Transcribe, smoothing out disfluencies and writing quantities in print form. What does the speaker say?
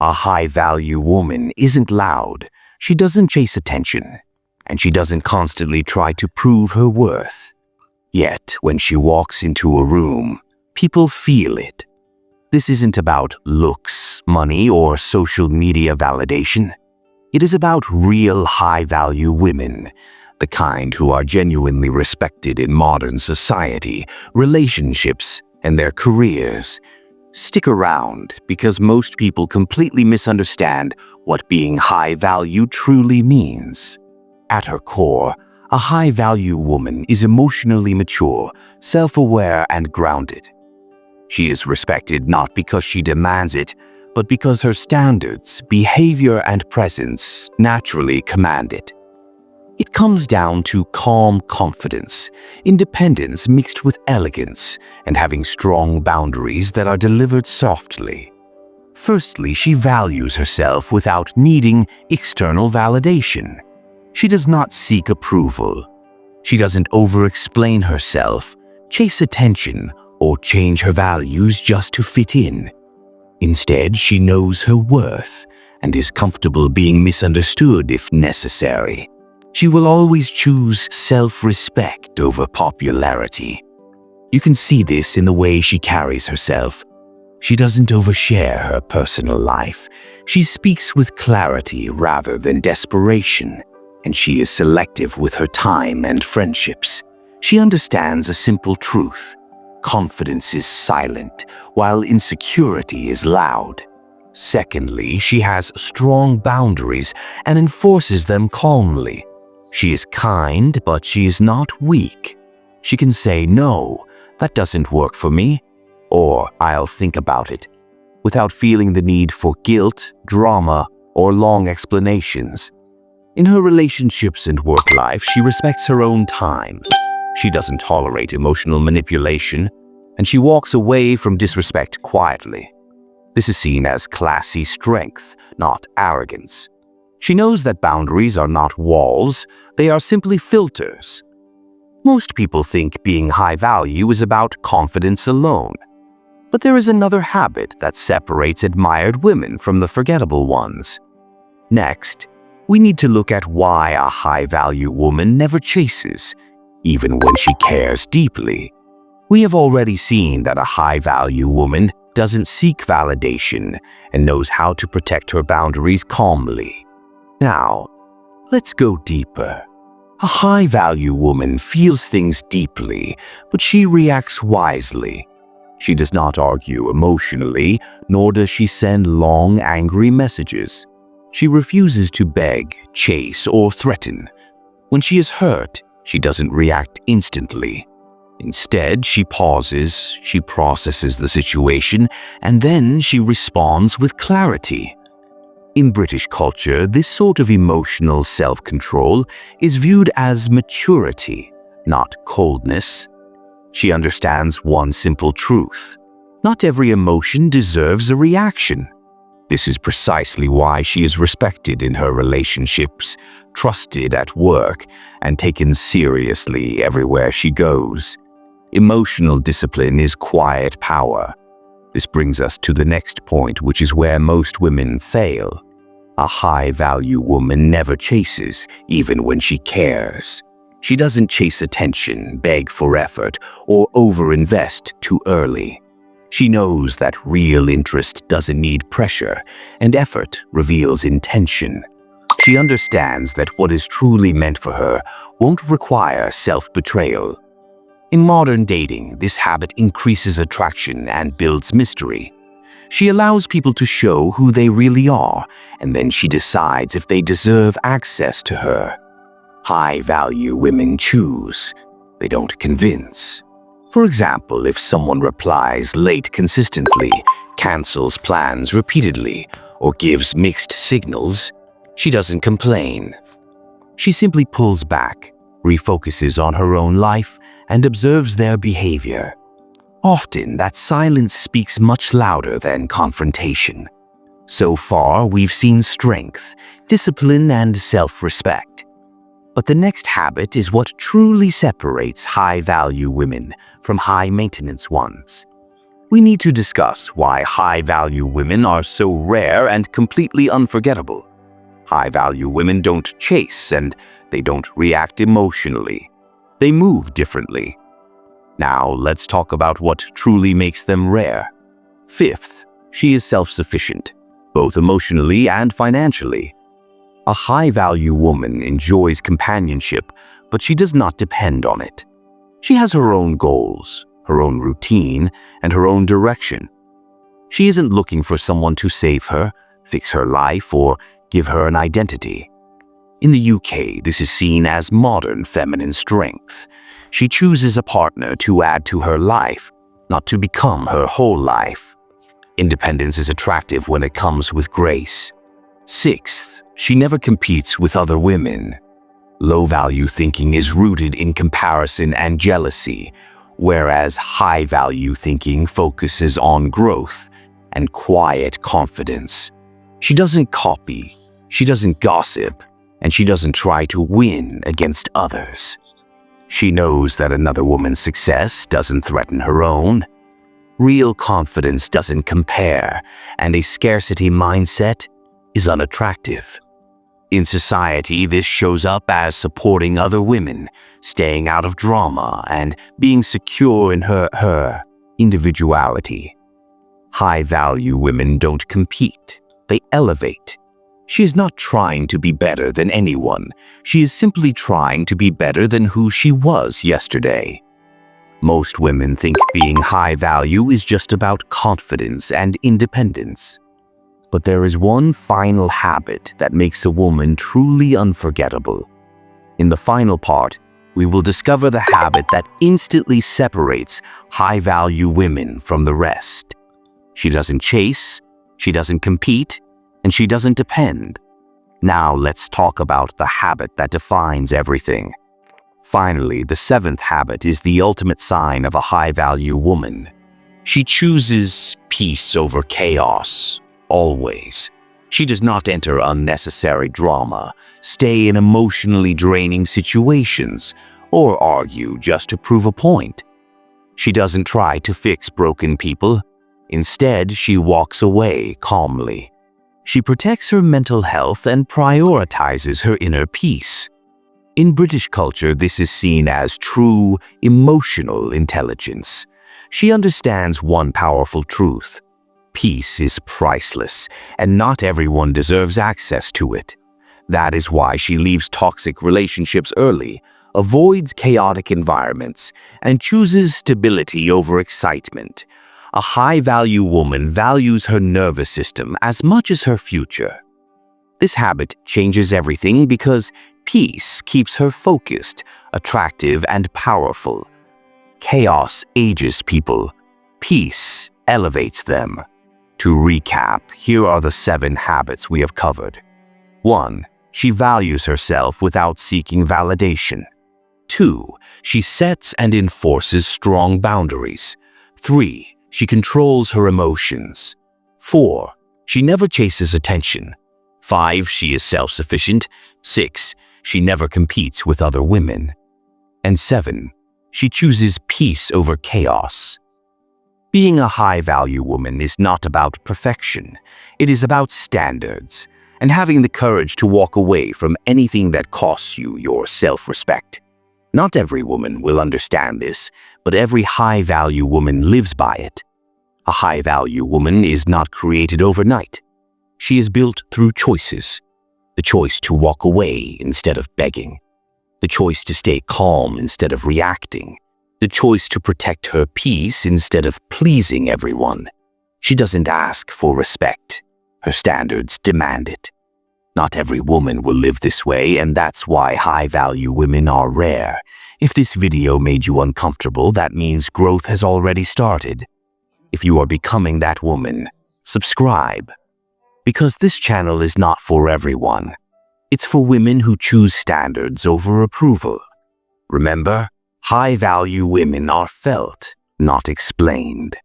A high-value woman isn't loud, she doesn't chase attention, and she doesn't constantly try to prove her worth. Yet, when she walks into a room, people feel it. This isn't about looks, money, or social media validation. It is about real high-value women, the kind who are genuinely respected in modern society, relationships, and their careers. Stick around, because most people completely misunderstand what being high-value truly means. At her core, a high-value woman is emotionally mature, self-aware, and grounded. She is respected not because she demands it, but because her standards, behavior, and presence naturally command it. It comes down to calm confidence, independence mixed with elegance, and having strong boundaries that are delivered softly. Firstly, she values herself without needing external validation. She does not seek approval. She doesn't over-explain herself, chase attention, or change her values just to fit in. Instead, she knows her worth and is comfortable being misunderstood if necessary. She will always choose self-respect over popularity. You can see this in the way she carries herself. She doesn't overshare her personal life. She speaks with clarity rather than desperation, and she is selective with her time and friendships. She understands a simple truth. Confidence is silent, while insecurity is loud. Secondly, she has strong boundaries and enforces them calmly. She is kind, but she is not weak. She can say, "No, that doesn't work for me," or "I'll think about it," without feeling the need for guilt, drama, or long explanations. In her relationships and work life, she respects her own time. She doesn't tolerate emotional manipulation, and she walks away from disrespect quietly. This is seen as classy strength, not arrogance. She knows that boundaries are not walls, they are simply filters. Most people think being high value is about confidence alone. But there is another habit that separates admired women from the forgettable ones. Next, we need to look at why a high-value woman never chases, even when she cares deeply. We have already seen that a high-value woman doesn't seek validation and knows how to protect her boundaries calmly. Now, let's go deeper. A high-value woman feels things deeply, but she reacts wisely. She does not argue emotionally, nor does she send long, angry messages. She refuses to beg, chase, or threaten. When she is hurt, she doesn't react instantly. Instead, she pauses, she processes the situation, and then she responds with clarity. In British culture, this sort of emotional self-control is viewed as maturity, not coldness. She understands one simple truth: not every emotion deserves a reaction. This is precisely why she is respected in her relationships, trusted at work, and taken seriously everywhere she goes. Emotional discipline is quiet power. This brings us to the next point, which is where most women fail. A high-value woman never chases, even when she cares. She doesn't chase attention, beg for effort, or overinvest too early. She knows that real interest doesn't need pressure, and effort reveals intention. She understands that what is truly meant for her won't require self-betrayal. In modern dating, this habit increases attraction and builds mystery. She allows people to show who they really are, and then she decides if they deserve access to her. High-value women choose. They don't convince. For example, if someone replies late consistently, cancels plans repeatedly, or gives mixed signals, she doesn't complain. She simply pulls back, refocuses on her own life, and observes their behavior. Often, that silence speaks much louder than confrontation. So far, we've seen strength, discipline, and self-respect. But the next habit is what truly separates high-value women from high-maintenance ones. we need to discuss why high-value women are so rare and completely unforgettable. High-value women don't chase and they don't react emotionally. They move differently. Now, let's talk about what truly makes them rare. Fifth, she is self-sufficient, both emotionally and financially. A high-value woman enjoys companionship, but she does not depend on it. She has her own goals, her own routine, and her own direction. She isn't looking for someone to save her, fix her life, or give her an identity. In the UK, this is seen as modern feminine strength. She chooses a partner to add to her life, not to become her whole life. Independence is attractive when it comes with grace. Sixth, she never competes with other women. Low-value thinking is rooted in comparison and jealousy, whereas high-value thinking focuses on growth and quiet confidence. She doesn't copy, she doesn't gossip, and she doesn't try to win against others. She knows that another woman's success doesn't threaten her own. Real confidence doesn't compare, and a scarcity mindset is unattractive. In society, this shows up as supporting other women, staying out of drama, and being secure in her individuality. High-value women don't compete, they elevate. She is not trying to be better than anyone. She is simply trying to be better than who she was yesterday. Most women think being high value is just about confidence and independence. But there is one final habit that makes a woman truly unforgettable. In the final part, we will discover the habit that instantly separates high-value women from the rest. She doesn't chase, she doesn't compete, and she doesn't depend. Now let's talk about the habit that defines everything. Finally, the seventh habit is the ultimate sign of a high-value woman. She chooses peace over chaos, always. She does not enter unnecessary drama, stay in emotionally draining situations, or argue just to prove a point. She doesn't try to fix broken people. Instead, she walks away calmly. She protects her mental health and prioritizes her inner peace. In British culture, this is seen as true emotional intelligence. She understands one powerful truth. Peace is priceless, and not everyone deserves access to it. That is why she leaves toxic relationships early, avoids chaotic environments, and chooses stability over excitement. A high-value woman values her nervous system as much as her future. This habit changes everything because peace keeps her focused, attractive, and powerful. Chaos ages people. Peace elevates them. To recap, here are the 7 habits we have covered. 1. She values herself without seeking validation. 2. She sets and enforces strong boundaries. 3. She controls her emotions. 4. She never chases attention. 5. She is self-sufficient. 6. She never competes with other women. And 7. She chooses peace over chaos. Being a high-value woman is not about perfection. It is about standards and having the courage to walk away from anything that costs you your self-respect. Not every woman will understand this, but every high-value woman lives by it. A high-value woman is not created overnight. She is built through choices. The choice to walk away instead of begging. The choice to stay calm instead of reacting. The choice to protect her peace instead of pleasing everyone. She doesn't ask for respect. Her standards demand it. Not every woman will live this way, and that's why high-value women are rare. If this video made you uncomfortable, that means growth has already started. If you are becoming that woman, subscribe. Because this channel is not for everyone. It's for women who choose standards over approval. Remember, high-value women are felt, not explained.